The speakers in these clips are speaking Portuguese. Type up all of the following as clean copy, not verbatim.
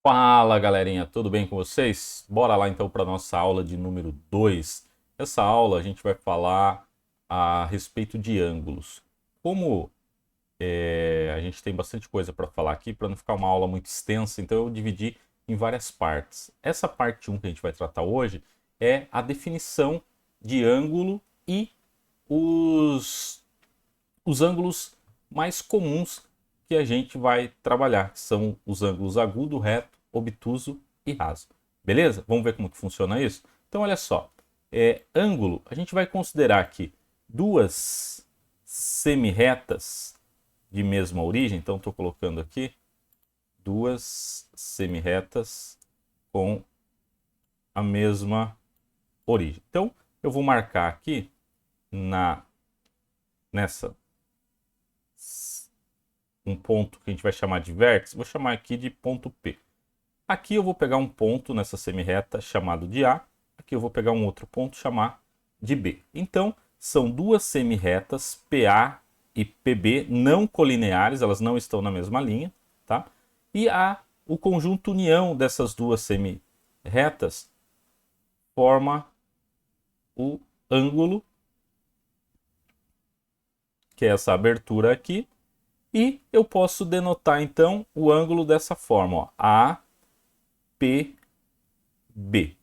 Fala galerinha, tudo bem com vocês? Bora lá então para nossa aula de número 2. Essa aula a gente vai falar a respeito de ângulos. Como a gente tem bastante coisa para falar aqui, para não ficar uma aula muito extensa, então eu dividi em várias partes. Essa parte um que a gente vai tratar hoje é a definição de ângulo e os ângulos mais comuns que a gente vai trabalhar, que são os ângulos agudo, reto, obtuso e raso. Beleza? Vamos ver como que funciona isso? Então, olha só. Ângulo, a gente vai considerar aqui duas semi-retas de mesma origem. Então, estou colocando aqui duas semi-retas com a mesma origem. Então, eu vou marcar aqui nessa um ponto que a gente vai chamar de vértice, vou chamar aqui de ponto P. Aqui eu vou pegar um ponto nessa semi-reta chamado de A, aqui eu vou pegar um outro ponto chamar de B. Então, são duas semi-retas, PA e PB, não colineares, elas não estão na mesma linha, tá? E o conjunto união dessas duas semi-retas forma o ângulo, que é essa abertura aqui, e eu posso denotar então o ângulo dessa forma, ó, APB.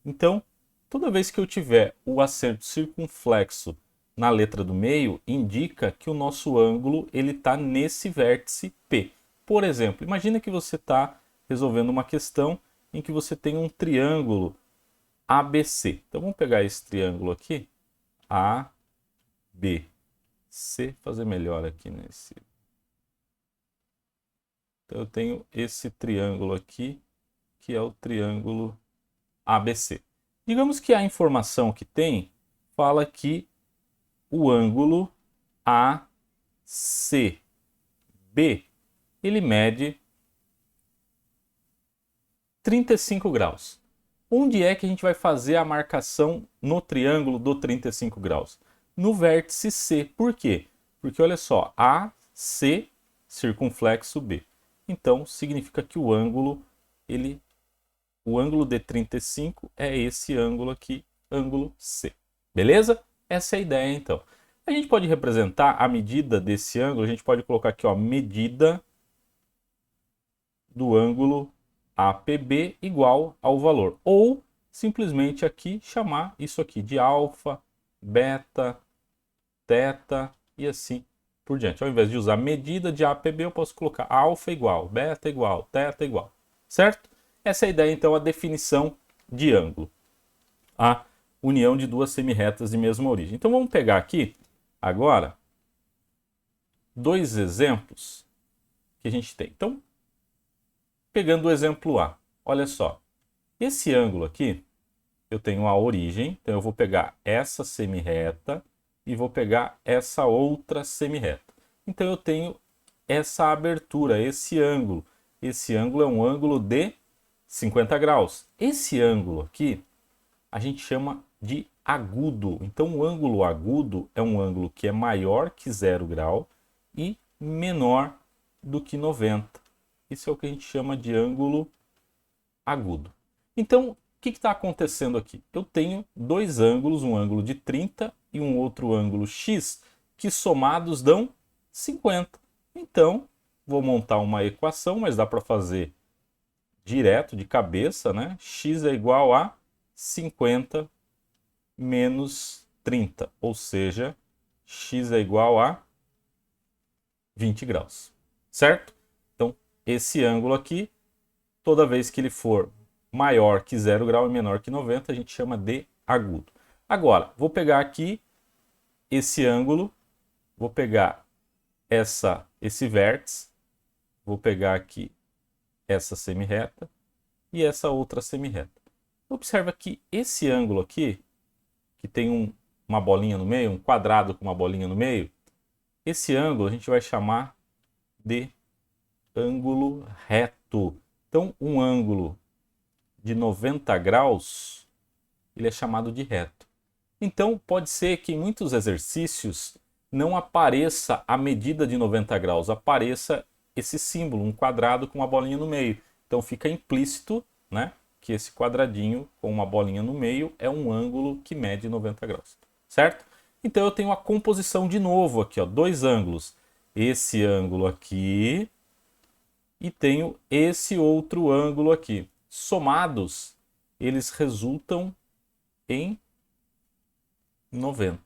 Então, toda vez que eu tiver o acerto circunflexo na letra do meio, indica que o nosso ângulo ele está nesse vértice P. Por exemplo, imagina que você está resolvendo uma questão em que você tem um triângulo ABC. Então vamos pegar esse triângulo aqui, ABC, fazer melhor aqui nesse. Então eu tenho esse triângulo aqui, que é o triângulo ABC. Digamos que a informação que tem fala que o ângulo ACB ele mede 35 graus. Onde é que a gente vai fazer a marcação no triângulo do 35 graus? No vértice C. Por quê? Porque olha só, AC circunflexo B. Então significa que o ângulo de 35 é esse ângulo aqui, ângulo C. Beleza? Essa é a ideia então. A gente pode representar a medida desse ângulo, a gente pode colocar aqui, ó, medida do ângulo APB igual ao valor. Ou simplesmente aqui chamar isso aqui de alfa, beta, teta e assim por diante. Ao invés de usar medida de APB, eu posso colocar alfa igual, beta igual, teta igual. Certo? Essa é a ideia, então, a definição de ângulo. A união de duas semi-retas de mesma origem. Então vamos pegar aqui, agora, dois exemplos que a gente tem. Então, pegando o exemplo A, olha só. Esse ângulo aqui, eu tenho a origem, então eu vou pegar essa semi-reta e vou pegar essa outra semi-reta. Então eu tenho essa abertura, esse ângulo. Esse ângulo é um ângulo de 50 graus. Esse ângulo aqui a gente chama de agudo. Então o ângulo agudo é um ângulo que é maior que 0 grau e menor do que 90. Isso é o que a gente chama de ângulo agudo. Então, o que está acontecendo aqui? Eu tenho dois ângulos, um ângulo de 30 e um outro ângulo x, que somados dão 50. Então, vou montar uma equação, mas dá para fazer direto, de cabeça, né? X é igual a 50 menos 30, ou seja, x é igual a 20 graus, certo? Então, esse ângulo aqui, toda vez que ele for maior que 0 grau e menor que 90, a gente chama de agudo. Agora, vou pegar aqui esse ângulo, vou pegar esse vértice, vou pegar aqui essa semi-reta e essa outra semi-reta. Observa que esse ângulo aqui, que tem uma bolinha no meio, um quadrado com uma bolinha no meio, esse ângulo a gente vai chamar de ângulo reto. Então, um ângulo de 90 graus, ele é chamado de reto. Então, pode ser que em muitos exercícios não apareça a medida de 90 graus, apareça esse símbolo, um quadrado com uma bolinha no meio. Então fica implícito, né, que esse quadradinho com uma bolinha no meio é um ângulo que mede 90 graus, certo? Então eu tenho a composição de novo aqui, ó, dois ângulos. Esse ângulo aqui e tenho esse outro ângulo aqui. Somados, eles resultam em 90.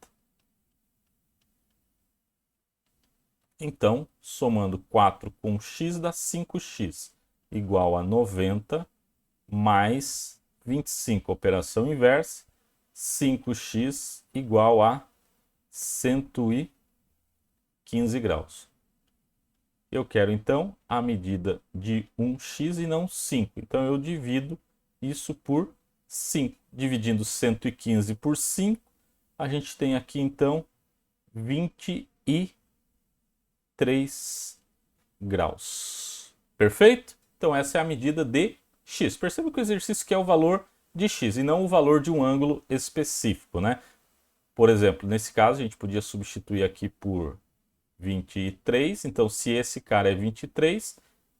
Então, somando 4 com x dá 5x, igual a 90 mais 25, operação inversa, 5x igual a 115 graus. Eu quero, então, a medida de 1x e não 5. Então, eu divido isso por 5. Dividindo 115 por 5, a gente tem aqui, então, 23 graus. Perfeito? Então, essa é a medida de x. Perceba que o exercício quer o valor de x e não o valor de um ângulo específico, né? Por exemplo, nesse caso, a gente podia substituir aqui por 23. Então, se esse cara é 23,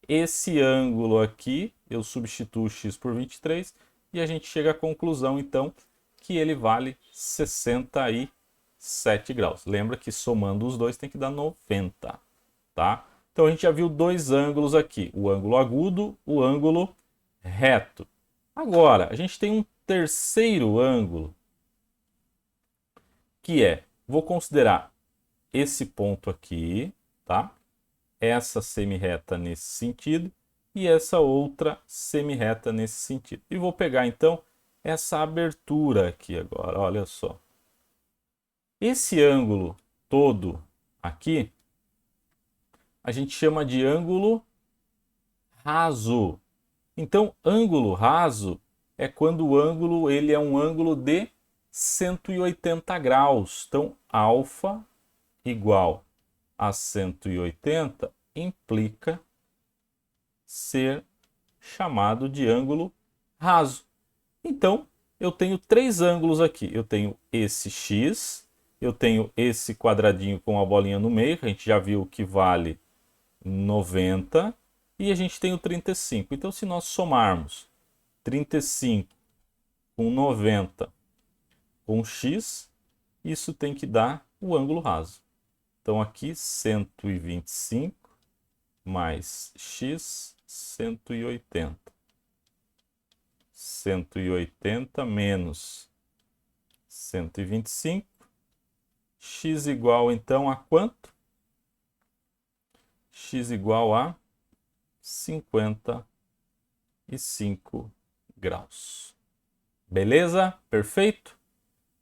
esse ângulo aqui, eu substituo x por 23 e a gente chega à conclusão, então, que ele vale 67 graus. Lembra que somando os dois tem que dar 90, tá? Então, a gente já viu dois ângulos aqui, o ângulo agudo, o ângulo reto. Agora, a gente tem um terceiro ângulo, que é, vou considerar esse ponto aqui, tá? Essa semirreta nesse sentido e essa outra semirreta nesse sentido. E vou pegar, então, essa abertura aqui agora, olha só. Esse ângulo todo aqui, a gente chama de ângulo raso. Então, ângulo raso é quando o ângulo ele é um ângulo de 180 graus. Então, alfa igual a 180 implica ser chamado de ângulo raso. Então, eu tenho três ângulos aqui. Eu tenho esse x, eu tenho esse quadradinho com a bolinha no meio, que a gente já viu que vale 90, e a gente tem o 35. Então, se nós somarmos 35 com 90 com x, isso tem que dar o ângulo raso. Então, aqui 125 mais x, 180. 180 menos 125. X igual, então, a quanto? X igual a 55 graus. Beleza? Perfeito?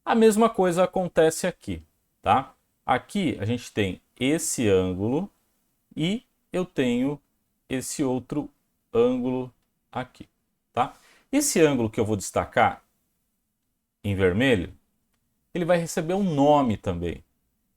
A mesma coisa acontece aqui, tá? Aqui a gente tem esse ângulo e eu tenho esse outro ângulo aqui, tá? Esse ângulo que eu vou destacar em vermelho, ele vai receber um nome também.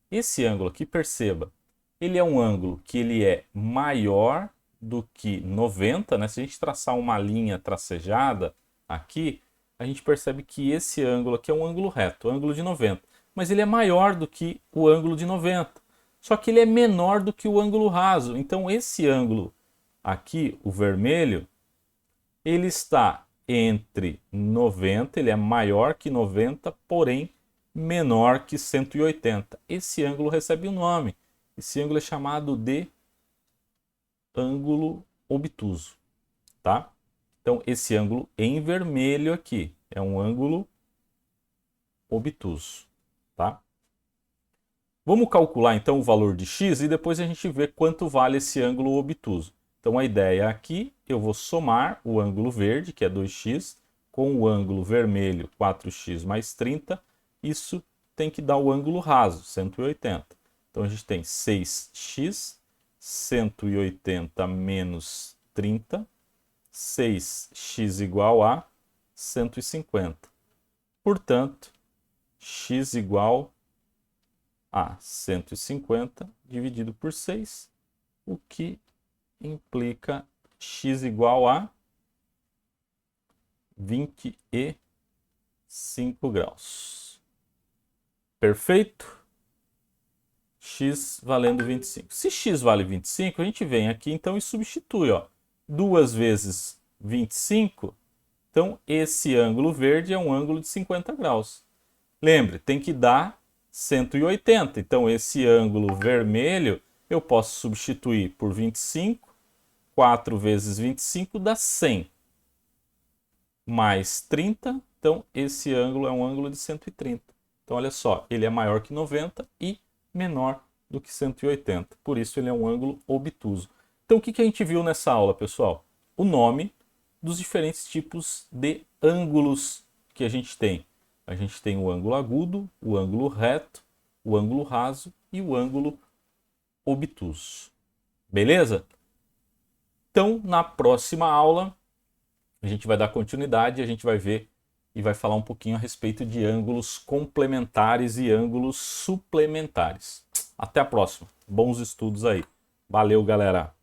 Esse ângulo aqui, perceba, ele é um ângulo que ele é maior do que 90, né? Se a gente traçar uma linha tracejada aqui, a gente percebe que esse ângulo aqui é um ângulo reto, ângulo de 90. Mas ele é maior do que o ângulo de 90. Só que ele é menor do que o ângulo raso. Então esse ângulo aqui, o vermelho, ele está entre 90, ele é maior que 90, porém menor que 180. Esse ângulo recebe um nome. Esse ângulo é chamado de ângulo obtuso, tá? Então, esse ângulo em vermelho aqui é um ângulo obtuso, tá? Vamos calcular, então, o valor de x e depois a gente vê quanto vale esse ângulo obtuso. Então, a ideia aqui, eu vou somar o ângulo verde, que é 2x, com o ângulo vermelho, 4x mais 30. Isso tem que dar o ângulo raso, 180. Então, a gente tem 6x, 180 menos 30, 6x igual a 150. Portanto, x igual a 150 dividido por 6, o que implica x igual a 25 graus. Perfeito? X valendo 25. Se x vale 25, a gente vem aqui então e substitui, ó. 2 vezes 25, então esse ângulo verde é um ângulo de 50 graus. Lembre, tem que dar 180. Então esse ângulo vermelho eu posso substituir por 25. 4 vezes 25 dá 100. Mais 30, então esse ângulo é um ângulo de 130. Então olha só, ele é maior que 90 e menor do que 180. Por isso ele é um ângulo obtuso. Então o que a gente viu nessa aula, pessoal? O nome dos diferentes tipos de ângulos que a gente tem. A gente tem o ângulo agudo, o ângulo reto, o ângulo raso e o ângulo obtuso. Beleza? Então, na próxima aula, a gente vai dar continuidade, a gente vai ver e vai falar um pouquinho a respeito de ângulos complementares e ângulos suplementares. Até a próxima. Bons estudos aí. Valeu, galera!